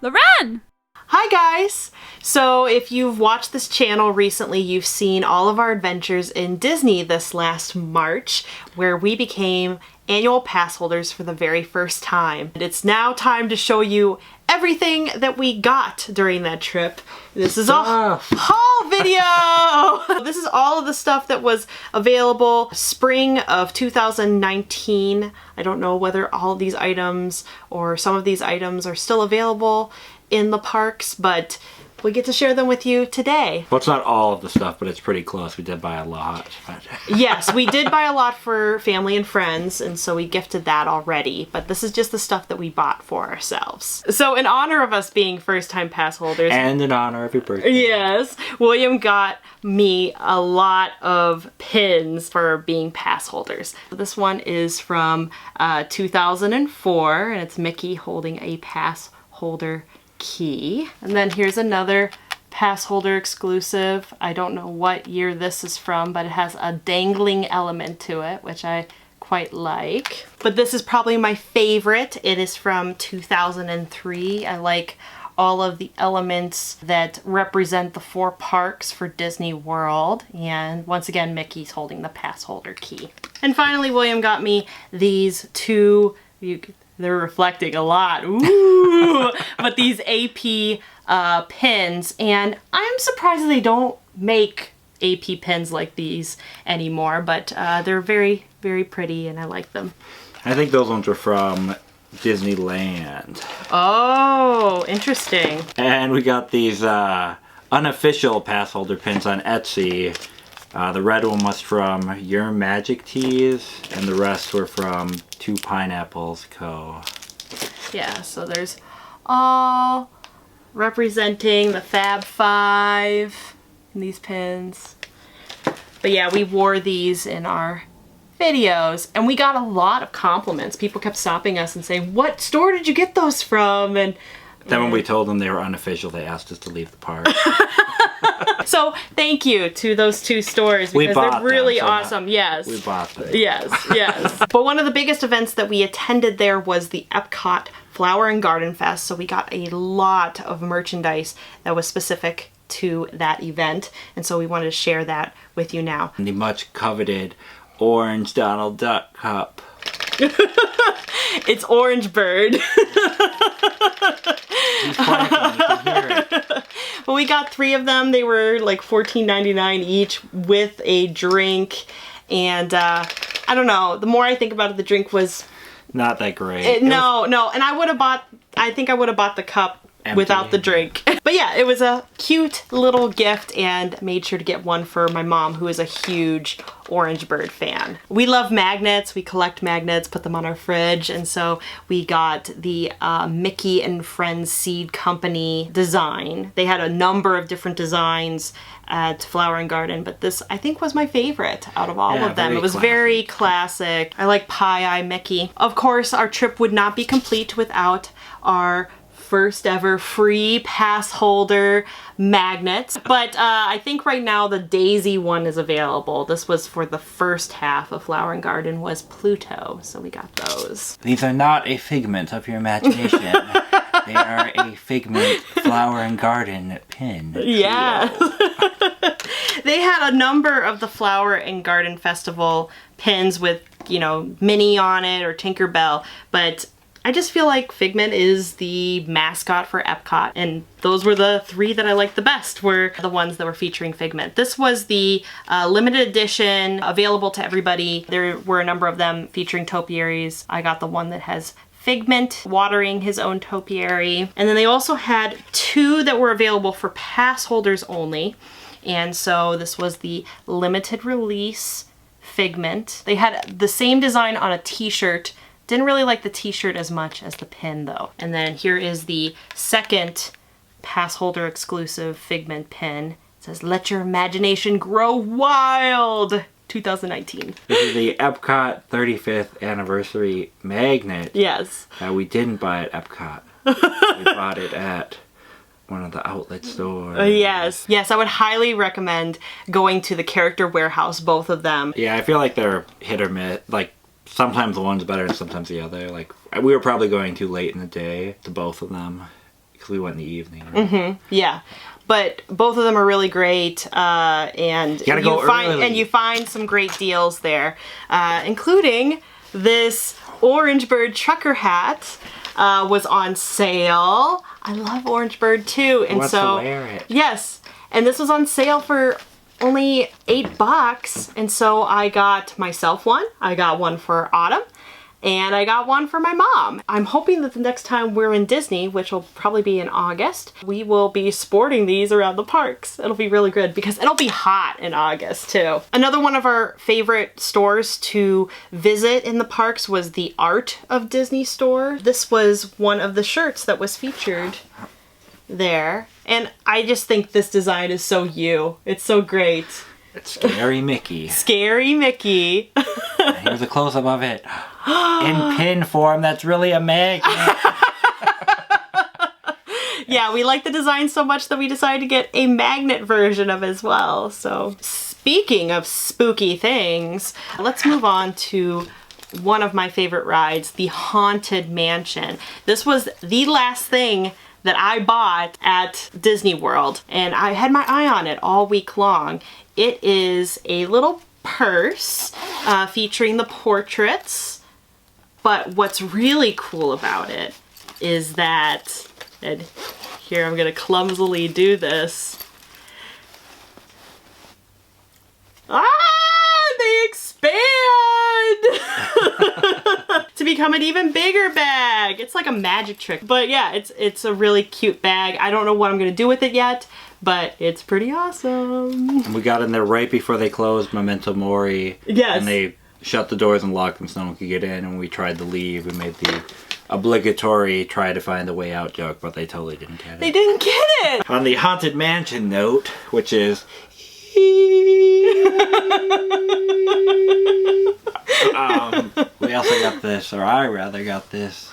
Loren! Hi guys! So if you've watched this channel recently, you've seen all of our adventures in Disney this last March, where we became annual pass holders for the very first time. And it's now time to show you everything that we got during that trip. This is a haul video! This is all of the stuff that was available spring of 2019. I don't know whether all of these items or some of these items are still available in the parks, but we get to share them with you today. Well, it's not all of the stuff, but it's pretty close. We did buy a lot. Yes, we did buy a lot for family and friends, and so we gifted that already, but this is just the stuff that we bought for ourselves. So in honor of us being first-time pass holders... And in honor of your birthday. Yes, William got me a lot of pins for being pass holders. This one is from 2004, and it's Mickey holding a pass holder key. And then here's another pass holder exclusive. I don't know what year this is from, but it has a dangling element to it, which I quite like. But this is probably my favorite. It is from 2003. I like all of the elements that represent the 4 parks for Disney World. And once again, Mickey's holding the pass holder key. And finally, William got me these two, they're reflecting a lot, ooh, but these AP pins, and I'm surprised they don't make AP pins like these anymore, but they're very, very pretty and I like them. I think those ones were from Disneyland. Oh, interesting. And we got these unofficial pass holder pins on Etsy. The red one was from Your Magic Teas, and the rest were from Two Pineapples Co. Yeah, so there's all representing the Fab Five in these pins. But yeah, we wore these in our videos, and we got a lot of compliments. People kept stopping us and saying, "What store did you get those from?" And then when we told them they were unofficial, they asked us to leave the park. So thank you to those 2 stores because they're really awesome. Yes. We bought them. Yes, yes. But one of the biggest events that we attended there was the Epcot Flower and Garden Fest. So we got a lot of merchandise that was specific to that event. And so we wanted to share that with you now. The much coveted orange Donald Duck cup. It's Orange Bird. He's quacking, you can hear it. But we got 3 of them. They were like $14.99 each with a drink. And I don't know, the more I think about it, the drink was not that great. No. And I think I would have bought the cup empty without the drink. But yeah, it was a cute little gift, and made sure to get one for my mom, who is a huge Orange Bird fan. We love magnets. We collect magnets, put them on our fridge, and so we got the Mickey and Friends Seed Company design. They had a number of different designs at Flower and Garden, but this I think was my favorite out of all of them. It was very classic. I like Pie Eye Mickey. Of course, our trip would not be complete without our first ever free pass holder magnets, but I think right now the Daisy one is available. This was for the first half of Flower and Garden, was Pluto, so we got those. These are not a figment of your imagination. They are a figment Flower and Garden pin. Yeah. They had a number of the Flower and Garden Festival pins with, you know, Minnie on it or Tinkerbell, but I just feel like Figment is the mascot for Epcot, and those were the 3 that I liked the best, were the ones that were featuring Figment. This was the limited edition, available to everybody. There were a number of them featuring topiaries. I got the one that has Figment watering his own topiary. And then they also had 2 that were available for pass holders only. And so this was the limited release Figment. They had the same design on a t-shirt. Didn't really like the t-shirt as much as the pin though. And then here is the second pass holder exclusive Figment pin. It says, "Let your imagination grow wild." 2019. This is the Epcot 35th anniversary magnet. Yes. That we didn't buy at Epcot. We bought it at one of the outlet stores. Yes. Yes, I would highly recommend going to the Character Warehouse, both of them. Yeah, I feel like they're hit or miss. Like, sometimes the one's better and sometimes the other. Like, we were probably going too late in the day to both of them. because we went in the evening. Right? Yeah. But both of them are really great, and gotta go early. you find some great deals there, including this Orange Bird trucker hat was on sale. I love Orange Bird too, and wants so to wear it. yes, and this was on sale for only $8, and so I got myself one. I got one for Autumn. And I got one for my mom. I'm hoping that the next time we're in Disney, which will probably be in August, we will be sporting these around the parks. It'll be really good because it'll be hot in August too. Another one of our favorite stores to visit in the parks was the Art of Disney store. This was one of the shirts that was featured there. And I just think this design is so you. It's so great. It's Scary Mickey. Scary Mickey. Here's a close-up of it. In pin form, that's really a magnet. Yeah, we like the design so much that we decided to get a magnet version of it as well. So speaking of spooky things, let's move on to one of my favorite rides, the Haunted Mansion. This was the last thing that I bought at Disney World, and I had my eye on it all week long. It is a little purse featuring the portraits, but what's really cool about it is that, and here I'm gonna clumsily do this. They expand to become an even bigger bag. It's like a magic trick, but yeah, it's a really cute bag. I don't know what I'm gonna do with it yet, but it's pretty awesome. We got in there right before they closed Memento Mori. Yes. And they shut the doors and locked them so no one could get in, and we tried to leave. We made the obligatory try to find a way out joke, but they totally didn't get it. They didn't get it! On the Haunted Mansion note, which is... we also got this, or I rather got this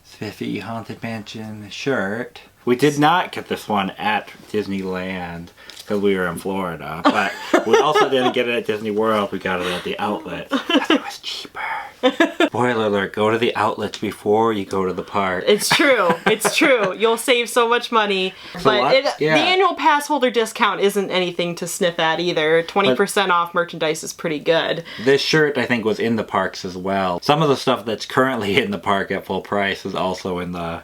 Spiffy Haunted Mansion shirt. We did not get this one at Disneyland because we were in Florida, but we also didn't get it at Disney World. We got it at the outlet because it was cheaper. Spoiler alert, go to the outlets before you go to the park. It's true. It's true. You'll save so much money. But the annual pass holder discount isn't anything to sniff at either. 20% off merchandise is pretty good. This shirt, I think, was in the parks as well. Some of the stuff that's currently in the park at full price is also in the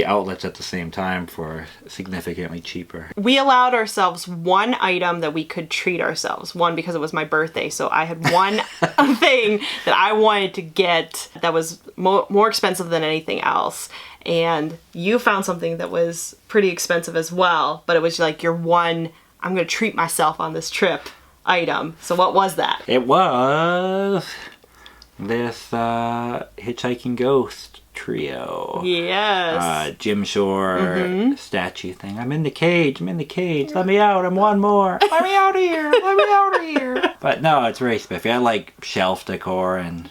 outlets at the same time for significantly cheaper. We allowed ourselves one item that we could treat ourselves. One, because it was my birthday, so I had one thing that I wanted to get that was more expensive than anything else. And you found something that was pretty expensive as well, but it was like your one, I'm gonna treat myself on this trip item. So what was that? It was this Hitchhiking Ghost trio. Yes. Jim Shore statue thing. I'm in the cage. Let me out. I'm one more. Let me out of here. Let me out of here. But no, it's very spiffy. I like shelf decor, and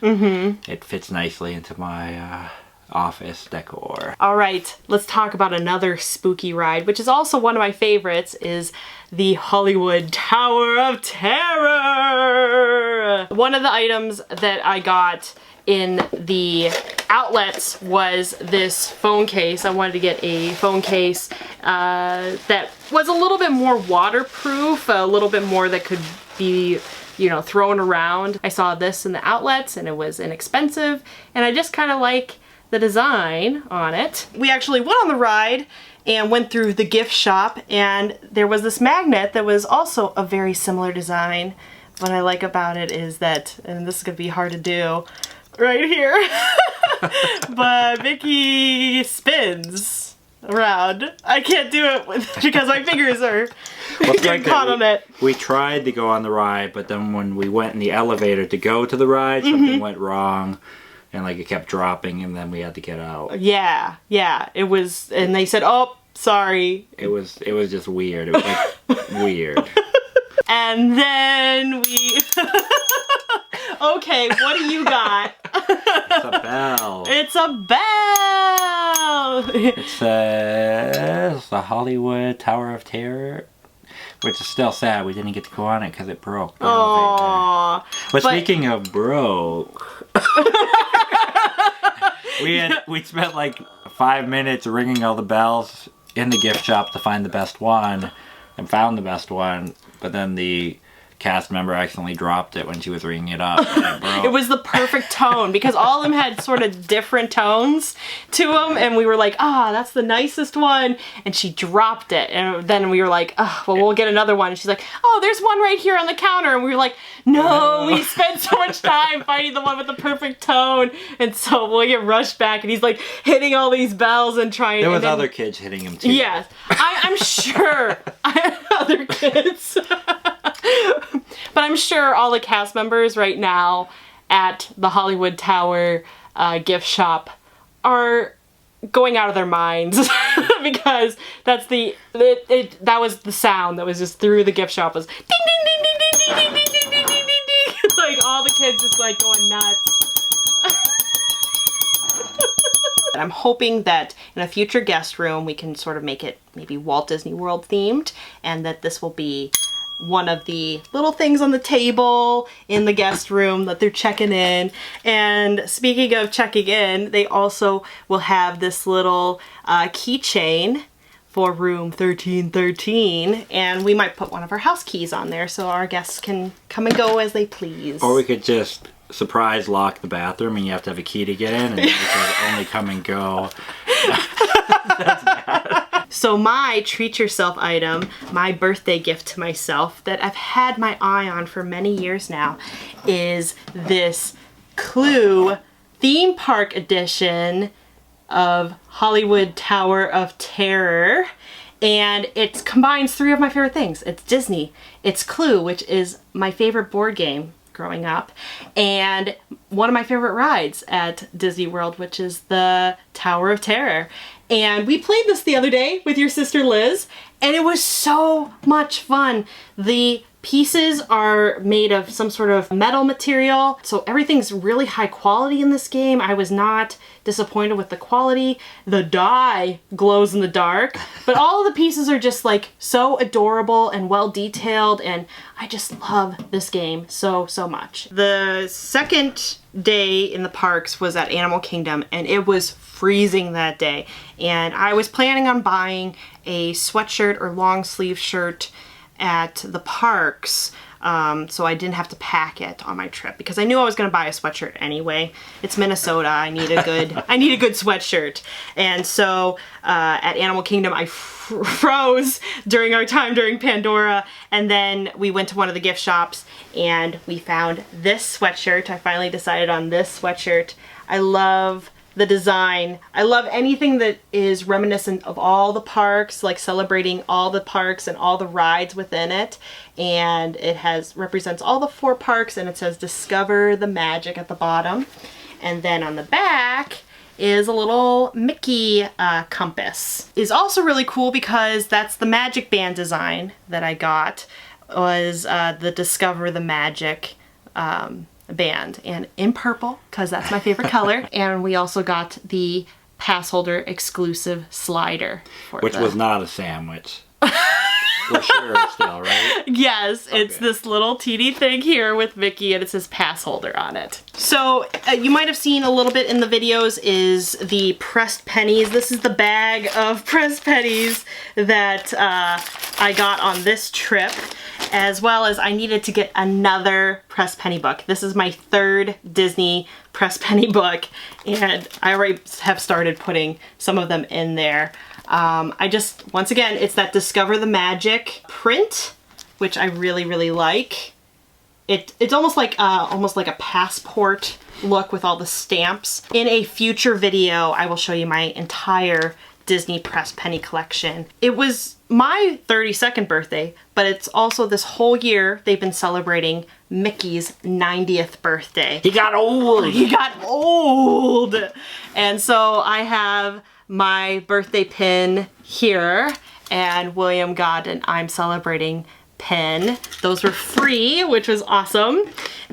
it fits nicely into my office decor. All right, let's talk about another spooky ride, which is also one of my favorites, is the Hollywood Tower of Terror. One of the items that I got in the outlets was this phone case. I wanted to get a phone case that was a little bit more waterproof, a little bit more that could be, you know, thrown around. I saw this in the outlets and it was inexpensive, and I just kind of like the design on it. We actually went on the ride and went through the gift shop, and there was this magnet that was also a very similar design. What I like about it is that, and this is gonna be hard to do, right here, but Mickey spins around. I can't do it because my fingers are getting caught on it. We tried to go on the ride, but then when we went in the elevator to go to the ride, something went wrong, and like it kept dropping, and then we had to get out. Yeah, it was, and they said, "Oh, sorry." It was just weird. It was like weird. And then we. Okay, what do you got? It's a bell. It's a bell! It says the Hollywood Tower of Terror, which is still sad. We didn't get to go on it because it broke. Aww. But speaking of broke, we spent like 5 minutes ringing all the bells in the gift shop to find the best one, and found the best one, but then the cast member accidentally dropped it when she was ringing it up. And it broke. It was the perfect tone because all of them had sort of different tones to them, and we were like, that's the nicest one, and she dropped it, and then we were like, well, we'll get another one, and she's like, there's one right here on the counter, and we were like, no, we spent so much time finding the one with the perfect tone, and so William rushed back, and he's like hitting all these bells and trying. There was other kids hitting him too. Yes, I'm sure other kids. But I'm sure all the cast members right now at the Hollywood Tower gift shop are going out of their minds because that's that was the sound that was just through the gift shop was ding ding ding ding ding ding ding ding ding ding ding ding. Like all the kids just like going nuts. I'm hoping that in a future guest room we can sort of make it maybe Walt Disney World themed, and that this will be one of the little things on the table in the guest room that they're checking in. And speaking of checking in, they also will have this little keychain for room 1313, and we might put one of our house keys on there so our guests can come and go as they please. Or we could just surprise lock the bathroom and you have to have a key to get in, and you can only come and go. That's bad. So my treat yourself item, my birthday gift to myself that I've had my eye on for many years now, is this Clue theme park edition of Hollywood Tower of Terror. And it combines 3 of my favorite things. It's Disney, it's Clue, which is my favorite board game growing up, and one of my favorite rides at Disney World, which is the Tower of Terror. And we played this the other day with your sister Liz, and it was so much fun. The pieces are made of some sort of metal material, so everything's really high quality in this game. I was not disappointed with the quality. The die glows in the dark, but all of the pieces are just like so adorable and well detailed, and I just love this game so much. The second day in the parks was at Animal Kingdom, and it was freezing that day, and I was planning on buying a sweatshirt or long sleeve shirt at the parks, so I didn't have to pack it on my trip because I knew I was going to buy a sweatshirt anyway. It's Minnesota. I need a good sweatshirt. And so at Animal Kingdom I froze during our time during Pandora, and then we went to one of the gift shops and we found this sweatshirt. I finally decided on this sweatshirt. I love the design. I love anything that is reminiscent of all the parks, like celebrating all the parks and all the rides within it. And it represents all the 4 parks, and it says Discover the Magic at the bottom. And then on the back is a little Mickey compass. Is also really cool because that's the Magic Band design that I got, was the Discover the Magic band, and in purple because that's my favorite color. And we also got the pass holder exclusive slider which was not a sandwich. For sure still, right? Yes, okay. It's this little teeny thing here with Mickey, and it says pass holder on it. So you might have seen a little bit in the videos is the pressed pennies. This is the bag of pressed pennies that I got on this trip, as well as I needed to get another pressed penny book. This is my 3rd Disney pressed penny book, and I already have started putting some of them in there. Once again, it's that Discover the Magic print, which I really like. It's almost like a passport look with all the stamps. In a future video, I will show you my entire Disney pressed penny collection. It was my 32nd birthday, but it's also this whole year they've been celebrating Mickey's 90th birthday. He got old! He got old! And so I have my birthday pin here, and William got an I'm Celebrating pin. Those were free, which was awesome.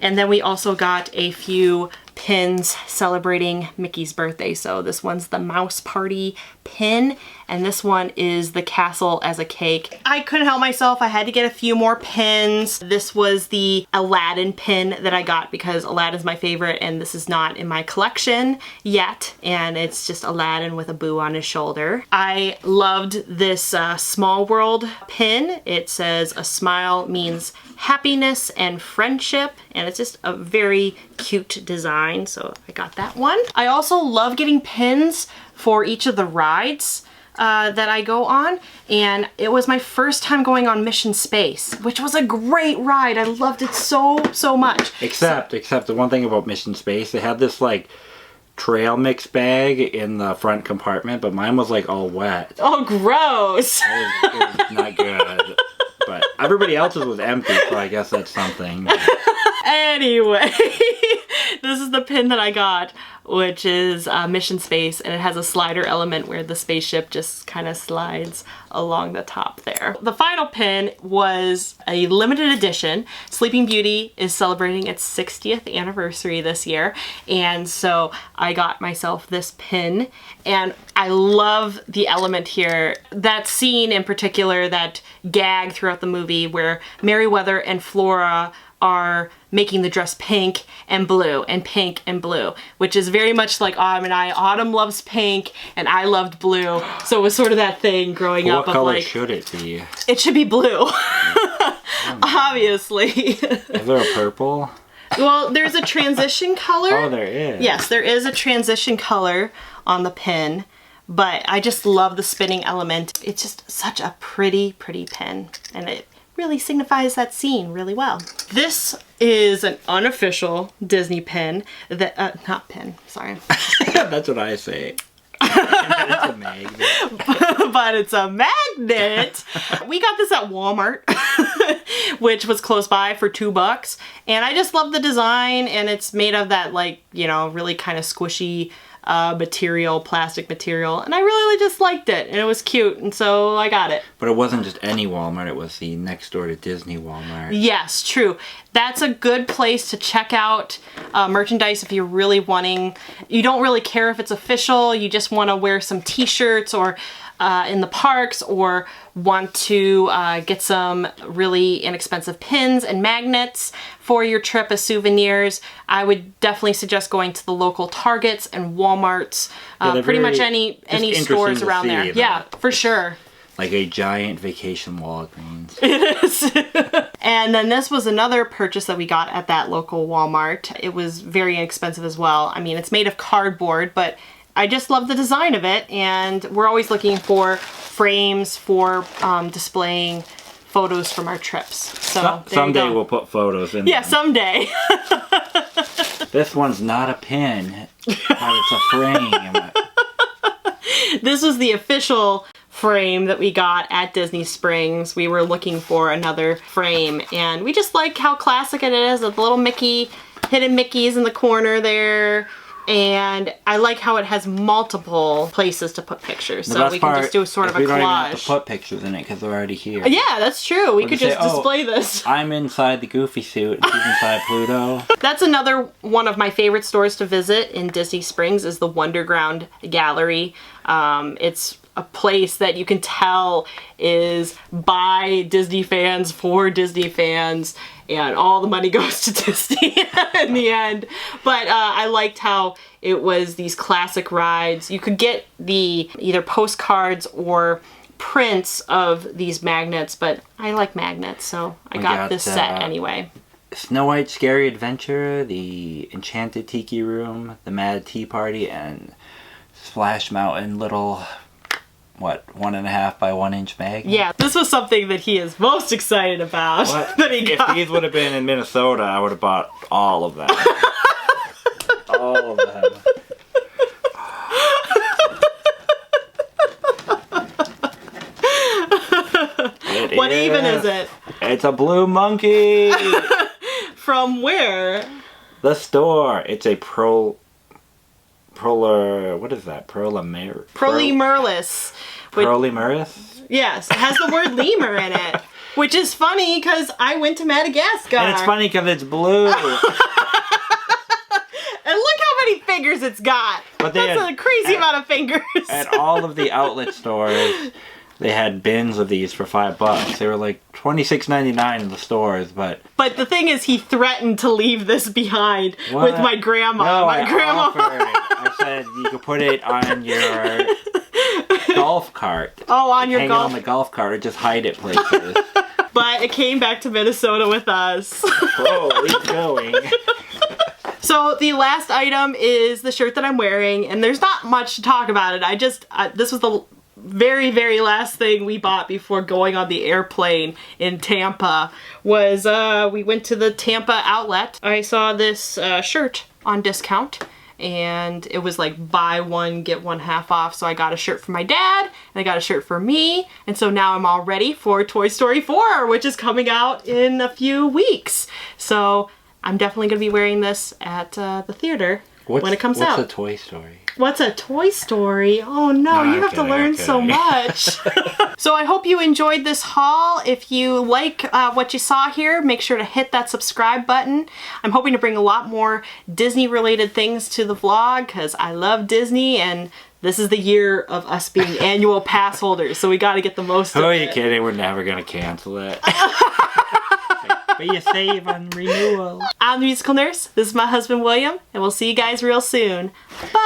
And then we also got a few pins celebrating Mickey's birthday. So this one's the Mouse Party pin, and this one is the Castle as a Cake. I couldn't help myself. I had to get a few more pins. This was the Aladdin pin that I got because Aladdin's my favorite, and this is not in my collection yet, and it's just Aladdin with a boo on his shoulder. I loved this Small World pin. It says a smile means happiness and friendship, and it's just a very cute design, so I got that one. I also love getting pins for each of the rides that I go on, and it was my first time going on Mission Space, which was a great ride. I loved it so much. Except the one thing about Mission Space, they had this like trail mix bag in the front compartment, but mine was like all wet. Oh, gross. It was not good. But everybody else's was empty, so I guess that's something. Anyway, this is the pin that I got, which is Mission Space, and it has a slider element where the spaceship just kind of slides along the top there. The final pin was a limited edition. Sleeping Beauty is celebrating its 60th anniversary this year, and so I got myself this pin, and I love the element here. That scene in particular, that gag throughout the movie where Merryweather and Flora are making the dress pink and blue and pink and blue, which is very much like Autumn and I. Autumn loves pink and I loved blue, so it was sort of that thing growing up of like... What color should it be? It should be blue. Obviously. Is there a purple? Well, there's a transition color. Oh, there is. Yes, there is a transition color on the pin, but I just love the spinning element. It's just such a pretty pin, and it really signifies that scene really well. This is an unofficial Disney pin that, not pin, sorry. That's what I say. It's a magnet. But it's a magnet. We got this at Walmart, which was close by for $2. And I just love the design, and it's made of that, like, you know, really kind of squishy material, plastic material, and I really just liked it, and it was cute, and so I got it. But it wasn't just any Walmart, it was the next door to Disney Walmart. Yes, true. That's a good place to check out merchandise if you're really wanting, you don't really care if it's official, you just want to wear some t-shirts or in the parks, or want to get some really inexpensive pins and magnets for your trip as souvenirs. I would definitely suggest going to the local Targets and Walmarts, pretty much any stores around there. Yeah, for sure. Like a giant vacation Walgreens. It is. And then this was another purchase that we got at that local Walmart. It was very inexpensive as well. I mean, it's made of cardboard, but I just love the design of it, and we're always looking for frames for displaying photos from our trips. So someday we'll put photos in. Yeah, someday. This one's not a pin, but it's a frame. This was the official frame that we got at Disney Springs. We were looking for another frame, and we just like how classic it is, with the little Mickey, hidden Mickeys in the corner there. And I like how it has multiple places to put pictures, so we can just do a sort of a collage. We don't even have to put pictures in it because they're already here. Yeah, that's true. We could just display this. I'm inside the Goofy suit, and she's inside Pluto. That's another one of my favorite stores to visit in Disney Springs is the Wonderground Gallery. It's a place that you can tell is by Disney fans for Disney fans, and all the money goes to Disney in the end. But I liked how it was these classic rides. You could get the either postcards or prints of these magnets, but I like magnets, so I got this set anyway. Snow White's Scary Adventure, the Enchanted Tiki Room, the Mad Tea Party, and Splash Mountain little... what, 1.5 by 1 inch magnet? Yeah, this was something that he is most excited about. That he got. If these would have been in Minnesota, I would have bought all of them. All of them. What even is it? It's a blue monkey! From where? The store. It's a what is that? Prolimurus. Prolimurus? Yes, it has the word lemur in it. Which is funny because I went to Madagascar. And it's funny because it's blue. And look fingers it's got. But they That's had- a crazy amount of fingers. At all of the outlet stores, they had bins of these for $5. They were like $26.99 in the stores, but But the thing is, he threatened to leave this behind What? with my grandma. no, my I grandma. offered. I said you could put it on your golf cart. Oh, on your Hang it golf. on the golf cart or just hide it places. But it came back to Minnesota with us. Oh, it's going. So the last item is the shirt that I'm wearing, and there's not much to talk about it. This was the very, very last thing we bought before going on the airplane in Tampa. Was we went to the Tampa outlet. I saw this shirt on discount, and it was like buy one get one half off. So I got a shirt for my dad and I got a shirt for me, and so now I'm all ready for Toy Story 4, which is coming out in a few weeks. So I'm definitely gonna be wearing this at the theater when it comes out. What's a Toy Story? What's a Toy Story? Oh no, No, you have to okay, learn okay. so much. So I hope you enjoyed this haul. If you like what you saw here, make sure to hit that subscribe button. I'm hoping to bring a lot more Disney related things to the vlog because I love Disney, and this is the year of us being annual pass holders, so we got to get the most Who of are it. you kidding? We're never gonna cancel it. But you save on renewal. I'm the Musical Nurse. This is my husband William, and we'll see you guys real soon. Bye!